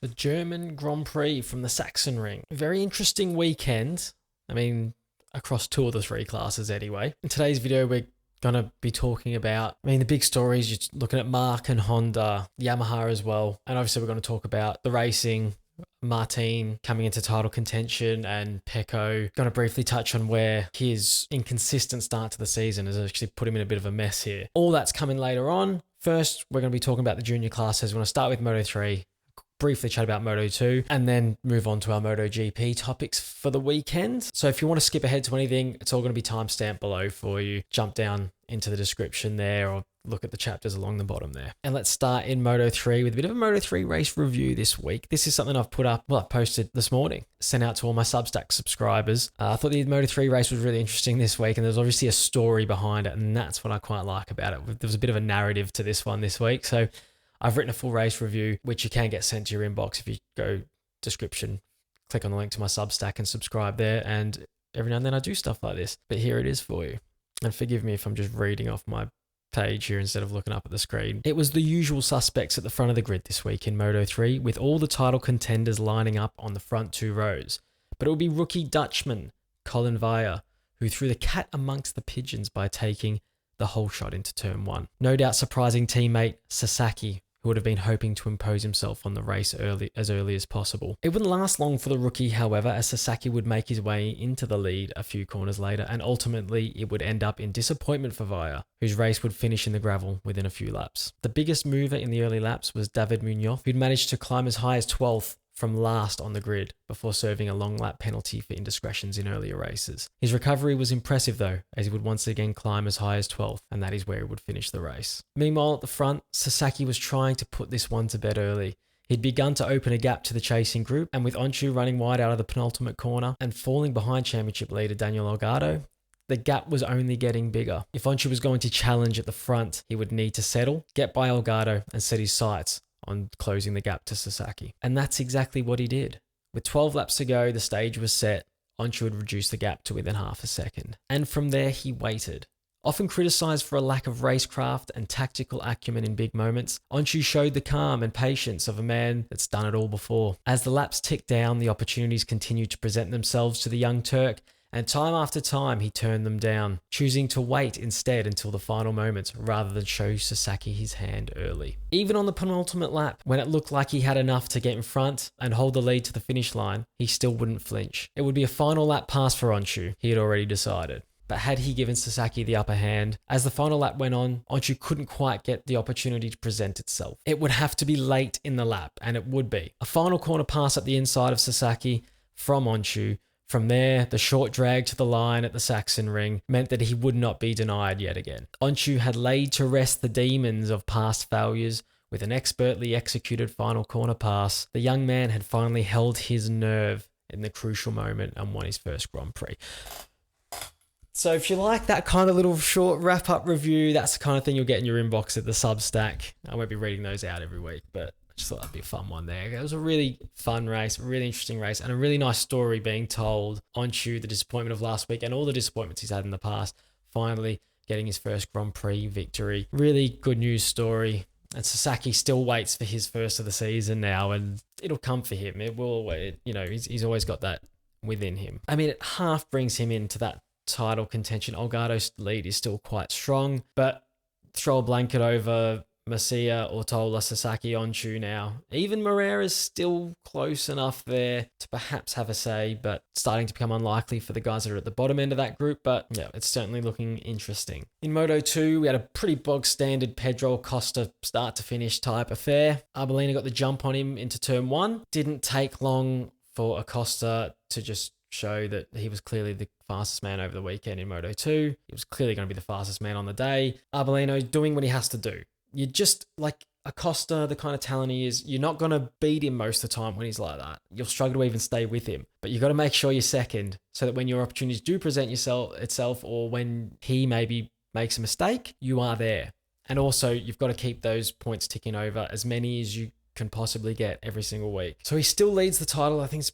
The German Grand Prix from the Saxon Ring. Very interesting weekend. I mean, across two of the three classes anyway. In today's video, we're going to be talking about, the big stories. You're looking at Marc and Honda, Yamaha as well. And obviously, we're going to talk about the racing, Martin coming into title contention, and Pecco. Going to briefly touch on where his inconsistent start to the season has actually put him in a bit of a mess here. All that's coming later on. First, we're going to be talking about the junior classes. We're going to start with Moto 3. Briefly chat about Moto 2 and then move on to our Moto GP topics for the weekend. So if you want to skip ahead to anything, it's all going to be timestamped below for you. Jump down into the description there or look at the chapters along the bottom there. And let's start in Moto 3 with a bit of a Moto 3 race review this week. This is something I've I posted this morning, sent out to all my Substack subscribers. I thought the Moto 3 race was really interesting this week, and there's obviously a story behind it, and that's what I quite like about it. There was a bit of a narrative to this one this week. So I've written a full race review, which you can get sent to your inbox if you go description, click on the link to my Substack and subscribe there. And every now and then I do stuff like this, but here it is for you. And forgive me if I'm just reading off my page here instead of looking up at the screen. It was the usual suspects at the front of the grid this week in Moto 3, with all the title contenders lining up on the front two rows. But it would be rookie Dutchman Colin Veijer who threw the cat amongst the pigeons by taking the whole shot into turn one. No doubt surprising teammate Sasaki, who would have been hoping to impose himself on the race early as possible. It wouldn't last long for the rookie, however, as Sasaki would make his way into the lead a few corners later, and ultimately it would end up in disappointment for Veijer, whose race would finish in the gravel within a few laps. The biggest mover in the early laps was David Munoz, who'd managed to climb as high as 12th from last on the grid before serving a long lap penalty for indiscretions in earlier races. His recovery was impressive though, as he would once again climb as high as 12th, and that is where he would finish the race. Meanwhile, at the front, Sasaki was trying to put this one to bed early. He'd begun to open a gap to the chasing group, and with Öncü running wide out of the penultimate corner and falling behind championship leader Daniel Olgado, the gap was only getting bigger. If Öncü was going to challenge at the front, he would need to settle, get by Olgado, and set his sights on closing the gap to Sasaki. And that's exactly what he did. With 12 laps to go, the stage was set. Öncü would reduce the gap to within half a second. And from there, he waited. Often criticised for a lack of racecraft and tactical acumen in big moments, Öncü showed the calm and patience of a man that's done it all before. As the laps ticked down, the opportunities continued to present themselves to the young Turk, and time after time he turned them down, choosing to wait instead until the final moments rather than show Sasaki his hand early. Even on the penultimate lap, when it looked like he had enough to get in front and hold the lead to the finish line, he still wouldn't flinch. It would be a final lap pass for Öncü, he had already decided. But had he given Sasaki the upper hand, as the final lap went on, Öncü couldn't quite get the opportunity to present itself. It would have to be late in the lap, and it would be. A final corner pass at the inside of Sasaki from Öncü. From there, the short drag to the line at the Saxon Ring meant that he would not be denied yet again. Öncü had laid to rest the demons of past failures with an expertly executed final corner pass. The young man had finally held his nerve in the crucial moment and won his first Grand Prix. So if you like that kind of little short wrap-up review, that's the kind of thing you'll get in your inbox at the Substack. I won't be reading those out every week, but just thought that'd be a fun one there. It was a really fun race, a really interesting race, and a really nice story being told. Öncü, the disappointment of last week and all the disappointments he's had in the past, finally getting his first Grand Prix victory. Really good news story. And Sasaki still waits for his first of the season now, and it'll come for him. It will, he's always got that within him. It half brings him into that title contention. Olgado's lead is still quite strong, but throw a blanket over Masia, Ortola, Sasaki, Öncü now. Even Moreira's still close enough there to perhaps have a say, but starting to become unlikely for the guys that are at the bottom end of that group. But yeah, it's certainly looking interesting. In Moto 2, we had a pretty bog standard Pedro Acosta start to finish type affair. Arbolino got the jump on him into turn one. Didn't take long for Acosta to just show that he was clearly the fastest man over the weekend in Moto 2. He was clearly going to be the fastest man on the day. Arbolino doing what he has to do. You just, like Acosta, the kind of talent he is, you're not going to beat him most of the time when he's like that. You'll struggle to even stay with him. But you've got to make sure you're second so that when your opportunities do present itself or when he maybe makes a mistake, you are there. And also, you've got to keep those points ticking over, as many as you can possibly get every single week. So he still leads the title. I think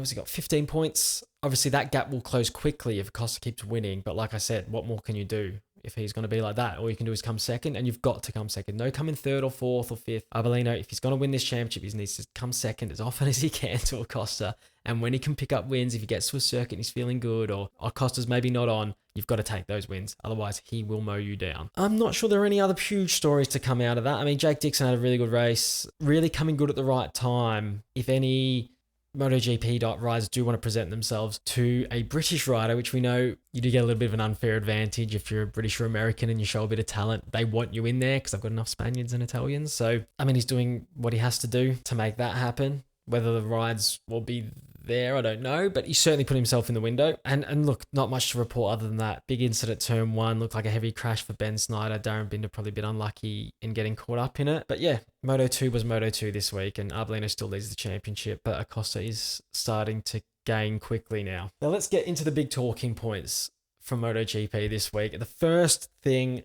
he's got 15 points. Obviously, that gap will close quickly if Acosta keeps winning. But like I said, what more can you do? if he's going to be like that. All you can do is come second, and you've got to come second. No coming third or fourth or fifth. Arbolino, if he's going to win this championship, he needs to come second as often as he can to Acosta. And when he can pick up wins, if he gets to a circuit and he's feeling good, or Acosta's maybe not on, you've got to take those wins. Otherwise, he will mow you down. I'm not sure there are any other huge stories to come out of that. I mean, Jake Dixon had a really good race, really coming good at the right time. If any MotoGP riders do want to present themselves to a British rider, which we know you do get a little bit of an unfair advantage if you're a British or American and you show a bit of talent. They want you in there because they've got enough Spaniards and Italians. So, I mean, he's doing what he has to do to make that happen. Whether the rides will be there, I don't know, but he certainly put himself in the window. And look, not much to report other than that. Big incident turn 1, looked like a heavy crash for Ben Snyder. Darren Binder probably a bit unlucky in getting caught up in it. But yeah, Moto 2 was Moto 2 this week, and Arbolino still leads the championship, but Acosta is starting to gain quickly now. Now let's get into the big talking points from MotoGP this week. The first thing,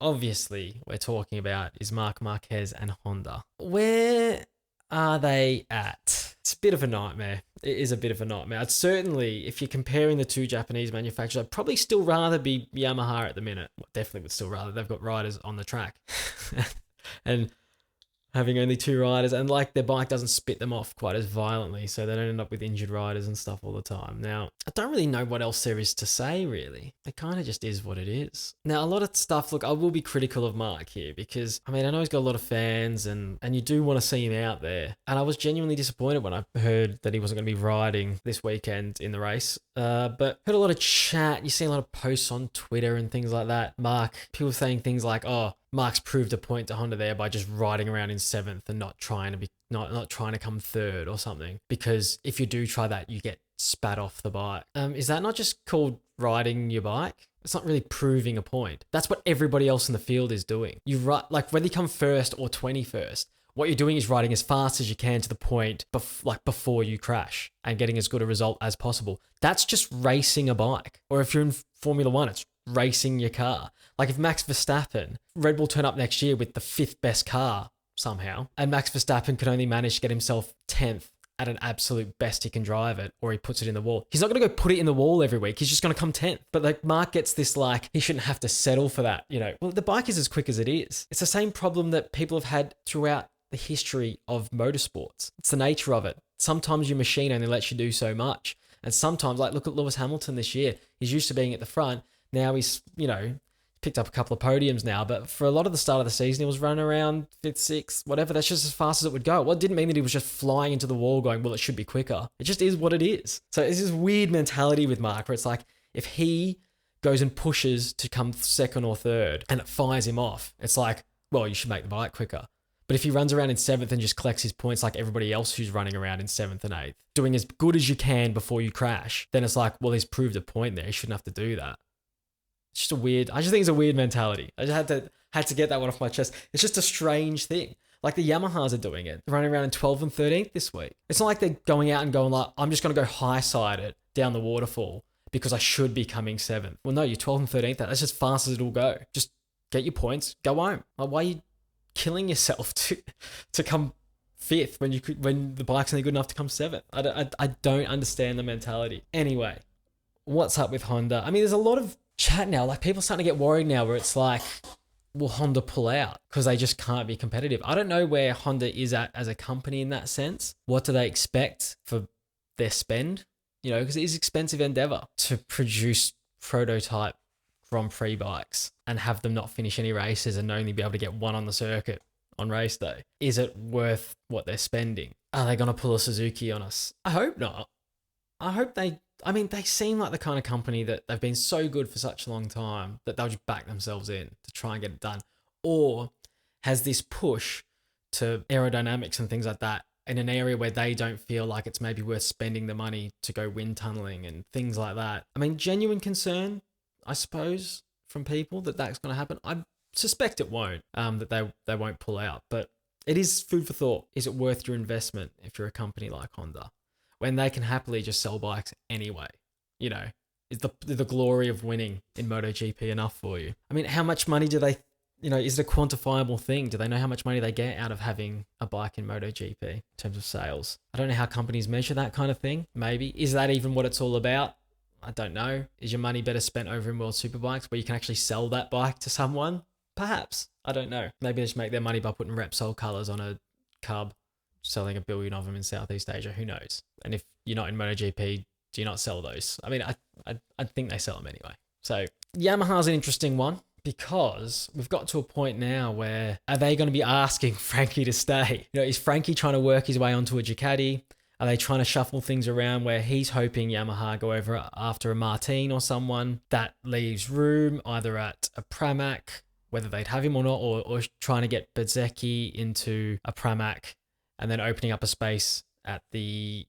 obviously, we're talking about is Marc Marquez and Honda. Where are they at? It's a bit of a nightmare. It is a bit of a nightmare. I'd certainly, if you're comparing the two Japanese manufacturers, I'd probably still rather be Yamaha at the minute. Well, definitely would still rather. They've got riders on the track. And having only 2 riders, and like their bike doesn't spit them off quite as violently, so they don't end up with injured riders and stuff all the time. Now, I don't really know what else there is to say, really. It kind of just is what it is. Now, a lot of stuff, look, I will be critical of Marc here because, I mean, I know he's got a lot of fans and you do want to see him out there. And I was genuinely disappointed when I heard that he wasn't going to be riding this weekend in the race. But heard a lot of chat. You see a lot of posts on Twitter and things like that. People saying things like, oh, Marc's proved a point to Honda there by just riding around in 7th and not trying to come 3rd or something. Because if you do try that, you get spat off the bike. Is that not just called riding your bike? It's not really proving a point. That's what everybody else in the field is doing. You ride, like whether you come 1st or 21st, what you're doing is riding as fast as you can to the point before you crash and getting as good a result as possible. That's just racing a bike. Or if you're in Formula 1, it's racing your car. Like if Max Verstappen, Red Bull turn up next year with the 5th best car somehow, and Max Verstappen can only manage to get himself 10th at an absolute best he can drive it, or he puts it in the wall. He's not going to go put it in the wall every week. He's just going to come 10th. But like Marc gets this like, he shouldn't have to settle for that, you know. Well, the bike is as quick as it is. It's the same problem that people have had throughout the history of motorsports. It's the nature of it. Sometimes your machine only lets you do so much. And sometimes, like look at Lewis Hamilton this year. He's used to being at the front. Now he's, you know, picked up a couple of podiums now, but for a lot of the start of the season, he was running around 5th, 6th, whatever. That's just as fast as it would go. Well, it didn't mean that he was just flying into the wall going, well, it should be quicker. It just is what it is. So it's this weird mentality with Marc where it's like, if he goes and pushes to come 2nd or 3rd and it fires him off, it's like, well, you should make the bike quicker. But if he runs around in 7th and just collects his points like everybody else who's running around in 7th and 8th, doing as good as you can before you crash, then it's like, well, he's proved a point there. He shouldn't have to do that. It's just I just think it's a weird mentality. I just had to get that one off my chest. It's just a strange thing. Like the Yamahas are doing it. They're running around in 12th and 13th this week. It's not like they're going out and going like, I'm just going to go high side it down the waterfall because I should be coming 7th. Well, no, you're 12th and 13th. That's just fast as it'll go. Just get your points, go home. Like, why are you killing yourself to come 5th when the bike's only good enough to come 7th? I don't understand the mentality. Anyway, what's up with Honda? I mean, there's a lot of chat now, like people starting to get worried now where it's like, will Honda pull out because they just can't be competitive? I don't know where Honda is at as a company in that sense. What do they expect for their spend? You know, because it is an expensive endeavor to produce prototype Grand Prix bikes and have them not finish any races and only be able to get one on the circuit on race day. Is it worth what they're spending? Are they going to pull a Suzuki on us? I hope not. They seem like the kind of company that they've been so good for such a long time that they'll just back themselves in to try and get it done. Or has this push to aerodynamics and things like that in an area where they don't feel like it's maybe worth spending the money to go wind tunneling and things like that. I mean, genuine concern, I suppose, from people that that's going to happen. I suspect it won't, that they won't pull out. But it is food for thought. Is it worth your investment if you're a company like Honda? When they can happily just sell bikes anyway, you know, is the glory of winning in MotoGP enough for you? I mean, how much money do they, you know, is it a quantifiable thing? Do they know how much money they get out of having a bike in MotoGP in terms of sales? I don't know how companies measure that kind of thing. Maybe. Is that even what it's all about? I don't know. Is your money better spent over in World Superbikes where you can actually sell that bike to someone? Perhaps. I don't know. Maybe they just make their money by putting Repsol colours on a Cub, selling 1 billion of them in Southeast Asia. Who knows? And if you're not in MotoGP, do you not sell those? I mean, I think they sell them anyway. So Yamaha's an interesting one because we've got to a point now where are they going to be asking Frankie to stay? You know, is Frankie trying to work his way onto a Ducati? Are they trying to shuffle things around where he's hoping Yamaha go over after a Martin or someone that leaves room either at a Pramac, whether they'd have him or not, or trying to get Bezzecchi into a Pramac and then opening up a space at the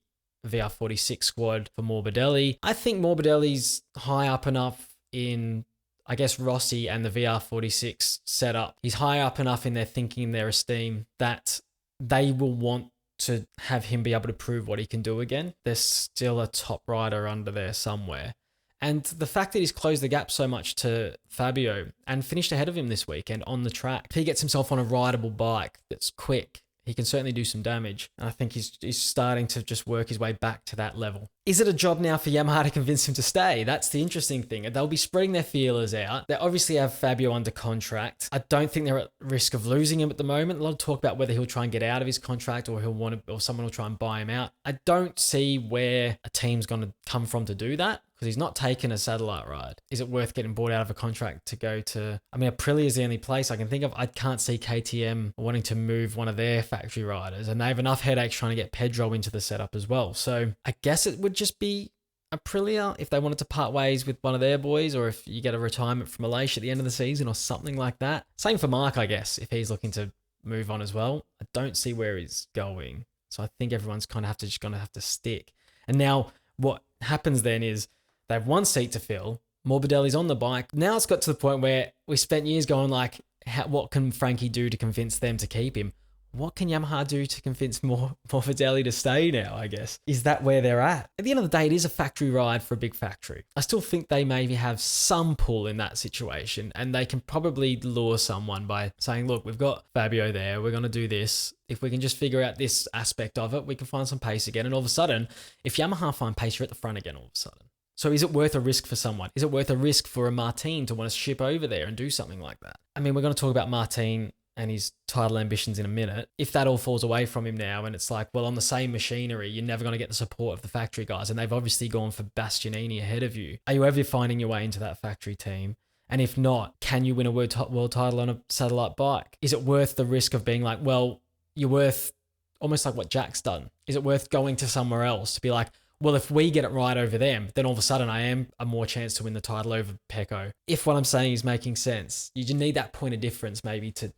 VR46 squad for Morbidelli. I think Morbidelli's high up enough in, I guess, Rossi and the VR46 setup. He's high up enough in their thinking, their esteem, that they will want to have him be able to prove what he can do again. There's still a top rider under there somewhere. And the fact that he's closed the gap so much to Fabio and finished ahead of him this weekend on the track, if he gets himself on a rideable bike that's quick, he can certainly do some damage. And I think he's starting to just work his way back to that level. Is it a job now for Yamaha to convince him to stay? That's the interesting thing. They'll be spreading their feelers out. They obviously have Fabio under contract. I don't think they're at risk of losing him at the moment. A lot of talk about whether he'll try and get out of his contract or or someone will try and buy him out. I don't see where a team's going to come from to do that, because he's not taken a satellite ride. Is it worth getting bought out of a contract to go to... I mean, Aprilia is the only place I can think of. I can't see KTM wanting to move one of their factory riders, and they have enough headaches trying to get Pedro into the setup as well. So I guess it would just be Aprilia if they wanted to part ways with one of their boys, or if you get a retirement from Malaysia at the end of the season or something like that. Same for Marc, I guess, if he's looking to move on as well. I don't see where he's going. So I think everyone's kind of just going to have to stick. And now what happens then is they have one seat to fill. Morbidelli's on the bike. Now it's got to the point where we spent years going like, what can Frankie do to convince them to keep him? What can Yamaha do to convince Morbidelli to stay now, I guess? Is that where they're at? At the end of the day, it is a factory ride for a big factory. I still think they maybe have some pull in that situation, and they can probably lure someone by saying, look, we've got Fabio there, we're going to do this. If we can just figure out this aspect of it, we can find some pace again. And all of a sudden, if Yamaha find pace, you're at the front again all of a sudden. So is it worth a risk for someone? Is it worth a risk for a Martin to want to ship over there and do something like that? I mean, we're going to talk about Martin and his title ambitions in a minute. If that all falls away from him now and it's like, well, on the same machinery, you're never going to get the support of the factory guys, and they've obviously gone for Bastianini ahead of you. Are you ever finding your way into that factory team? And if not, can you win a world title on a satellite bike? Is it worth the risk of being like, well, you're worth almost like what Jack's done? Is it worth going to somewhere else to be like, well, if we get it right over them, then all of a sudden I am a more chance to win the title over Pecco. If what I'm saying is making sense, you just need that point of difference maybe to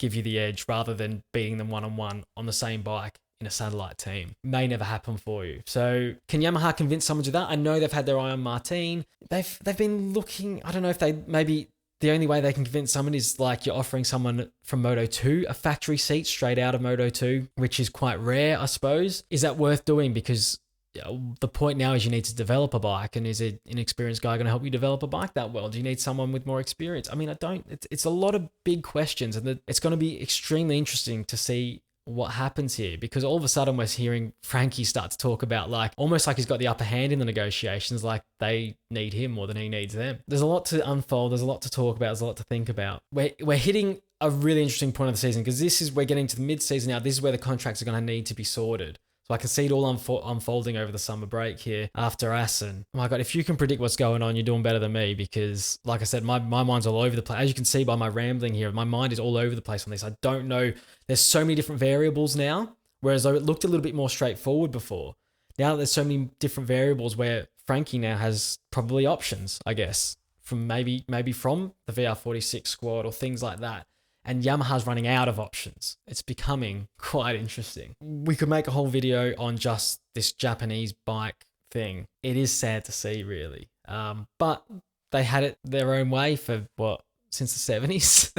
give you the edge rather than beating them one-on-one on the same bike in a satellite team. May never happen for you. So can Yamaha convince someone to do that? I know they've had their eye on Martin. They've been looking, I don't know if they maybe... The only way they can convince someone is like you're offering someone from Moto2 a factory seat straight out of Moto2, which is quite rare, I suppose. Is that worth doing? Because the point now is you need to develop a bike, and is an inexperienced guy going to help you develop a bike that well? Do you need someone with more experience? I mean, it's a lot of big questions, and it's going to be extremely interesting to see what happens here, because all of a sudden we're hearing Frankie start to talk about like almost like he's got the upper hand in the negotiations, like they need him more than he needs them. There's a lot to unfold, there's a lot to talk about, there's a lot to think about. We're hitting a really interesting point of the season, because we're getting to the mid-season now. This is where the contracts are going to need to be sorted. So I can see it all unfolding over the summer break here after Assen. Oh my God, if you can predict what's going on, you're doing better than me, because like I said, my mind's all over the place. As you can see by my rambling here, my mind is all over the place on this. I don't know. There's so many different variables now, whereas it looked a little bit more straightforward before. Now there's so many different variables where Frankie now has probably options, I guess, from maybe from the VR46 squad or things like that. And Yamaha's running out of options. It's becoming quite interesting. We could make a whole video on just this Japanese bike thing. It is sad to see, really. But they had it their own way for since the 70s?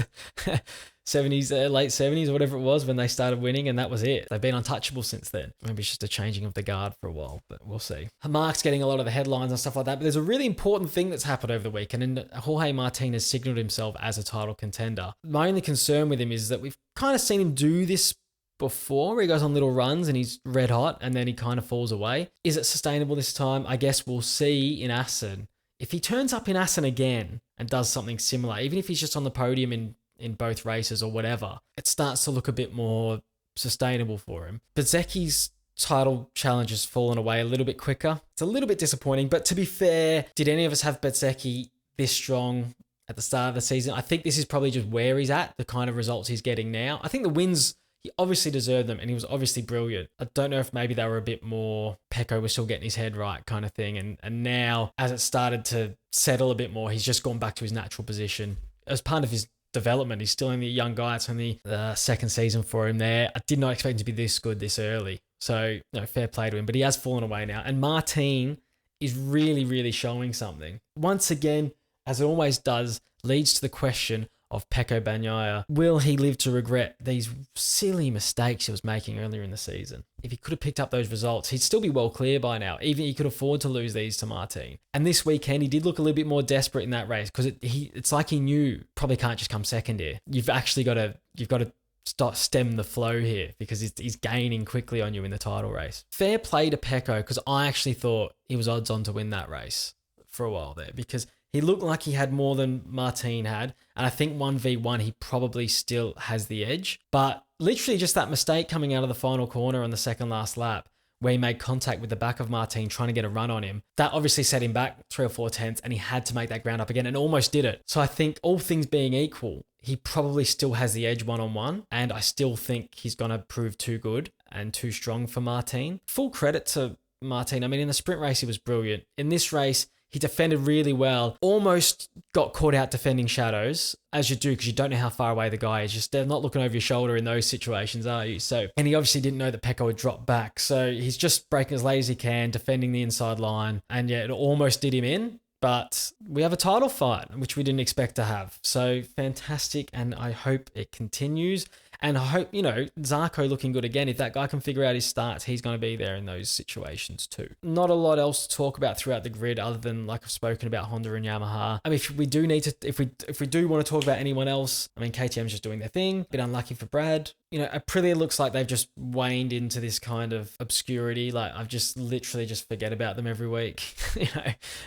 70s, late 70s, or whatever it was when they started winning, and that was it. They've been untouchable since then. Maybe it's just a changing of the guard for a while, but we'll see. Marc's getting a lot of the headlines and stuff like that, but there's a really important thing that's happened over the weekend, and Jorge Martin has signaled himself as a title contender. My only concern with him is that we've kind of seen him do this before, where he goes on little runs and he's red hot and then he kind of falls away. Is it sustainable this time? I guess we'll see in Assen. If he turns up in Assen again and does something similar, even if he's just on the podium in both races or whatever, it starts to look a bit more sustainable for him. Bezzecchi's title challenge has fallen away a little bit quicker. It's a little bit disappointing, but to be fair, did any of us have Bezzecchi this strong at the start of the season? I think this is probably just where he's at, the kind of results he's getting now. I think the wins, he obviously deserved them and he was obviously brilliant. I don't know if maybe they were a bit more, Pecco was still getting his head right kind of thing. And now as it started to settle a bit more, he's just gone back to his natural position. As part of his development, he's still only a young guy. It's only the second season for him there. I did not expect him to be this good this early. So, fair play to him, but he has fallen away now. And Martin is really, really showing something. Once again, as it always does, leads to the question of Pecco Bagnaia. Will he live to regret these silly mistakes he was making earlier in the season? If he could have picked up those results, he'd still be well clear by now. Even he could afford to lose these to Martin. And this weekend, he did look a little bit more desperate in that race because it's like he knew probably can't just come second here. You've got to stem the flow here because he's gaining quickly on you in the title race. Fair play to Pecco because I actually thought he was odds on to win that race for a while there because he looked like he had more than Martin had. And I think 1v1, he probably still has the edge. But literally just that mistake coming out of the final corner on the second last lap where he made contact with the back of Martin trying to get a run on him, that obviously set him back 3 or 4 tenths and he had to make that ground up again and almost did it. So I think all things being equal, he probably still has the edge one-on-one, and I still think he's going to prove too good and too strong for Martin. Full credit to Martin. I mean, in the sprint race, he was brilliant. In this race, he defended really well, almost got caught out defending shadows, as you do, because you don't know how far away the guy is. Just they're not looking over your shoulder in those situations, are you? So, and he obviously didn't know that Pecco would drop back. So he's just breaking as late as he can, defending the inside line, and yeah, it almost did him in. But we have a title fight, which we didn't expect to have. So fantastic, and I hope it continues. And I hope, Zarco looking good again. If that guy can figure out his starts, he's going to be there in those situations too. Not a lot else to talk about throughout the grid other than, like I've spoken about, Honda and Yamaha. I mean, if we do want to talk about anyone else, I mean, KTM's just doing their thing. A bit unlucky for Brad. Aprilia looks like they've just waned into this kind of obscurity. Like I've just literally just forget about them every week.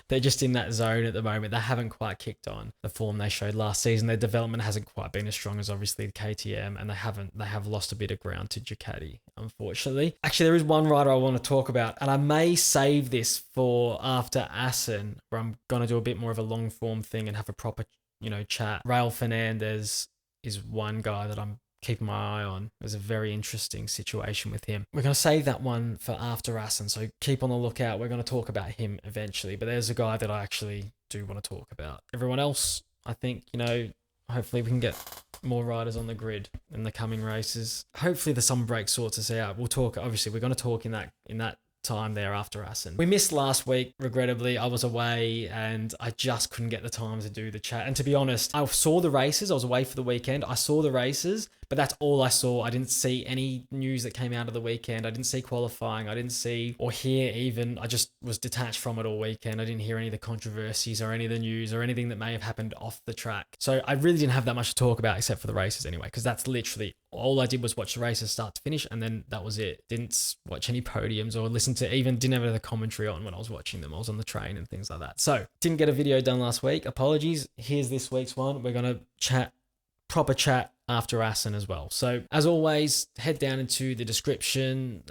They're just in that zone at the moment. They haven't quite kicked on the form they showed last season. Their development hasn't quite been as strong as obviously the KTM, and they have lost a bit of ground to Ducati, unfortunately. Actually, there is one rider I want to talk about, and I may save this for after Assen, where I'm going to do a bit more of a long form thing and have a proper, chat. Raul Fernandez is one guy that I'm keeping my eye on. There's a very interesting situation with him. We're going to save that one for after Assen, so keep on the lookout. We're going to talk about him eventually, but there's a guy that I actually do want to talk about. Everyone else, I think, hopefully we can get more riders on the grid in the coming races. Hopefully the summer break sorts us out. We'll talk, obviously we're going to talk in that time there after Assen. We missed last week, regrettably. I was away and I just couldn't get the time to do the chat. And to be honest, I saw the races. I was away for the weekend. I saw the races, but that's all I saw. I didn't see any news that came out of the weekend. I didn't see qualifying. I didn't see or hear even. I just was detached from it all weekend. I didn't hear any of the controversies or any of the news or anything that may have happened off the track. So I really didn't have that much to talk about except for the races anyway, because that's literally all I did was watch the races start to finish, and then that was it. Didn't watch any podiums or didn't have the commentary on when I was watching them. I was on the train and things like that. So didn't get a video done last week. Apologies. Here's this week's one. We're going to proper chat after Assen as well. So as always, head down into the description,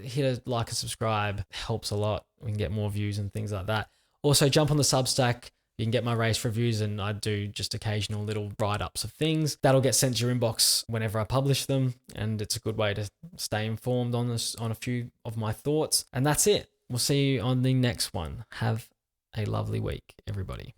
hit a like and subscribe. Helps a lot. We can get more views and things like that. Also jump on the Substack. You can get my race reviews, and I do just occasional little write-ups of things. That'll get sent to your inbox whenever I publish them, and it's a good way to stay informed on a few of my thoughts. And that's it. We'll see you on the next one. Have a lovely week, everybody.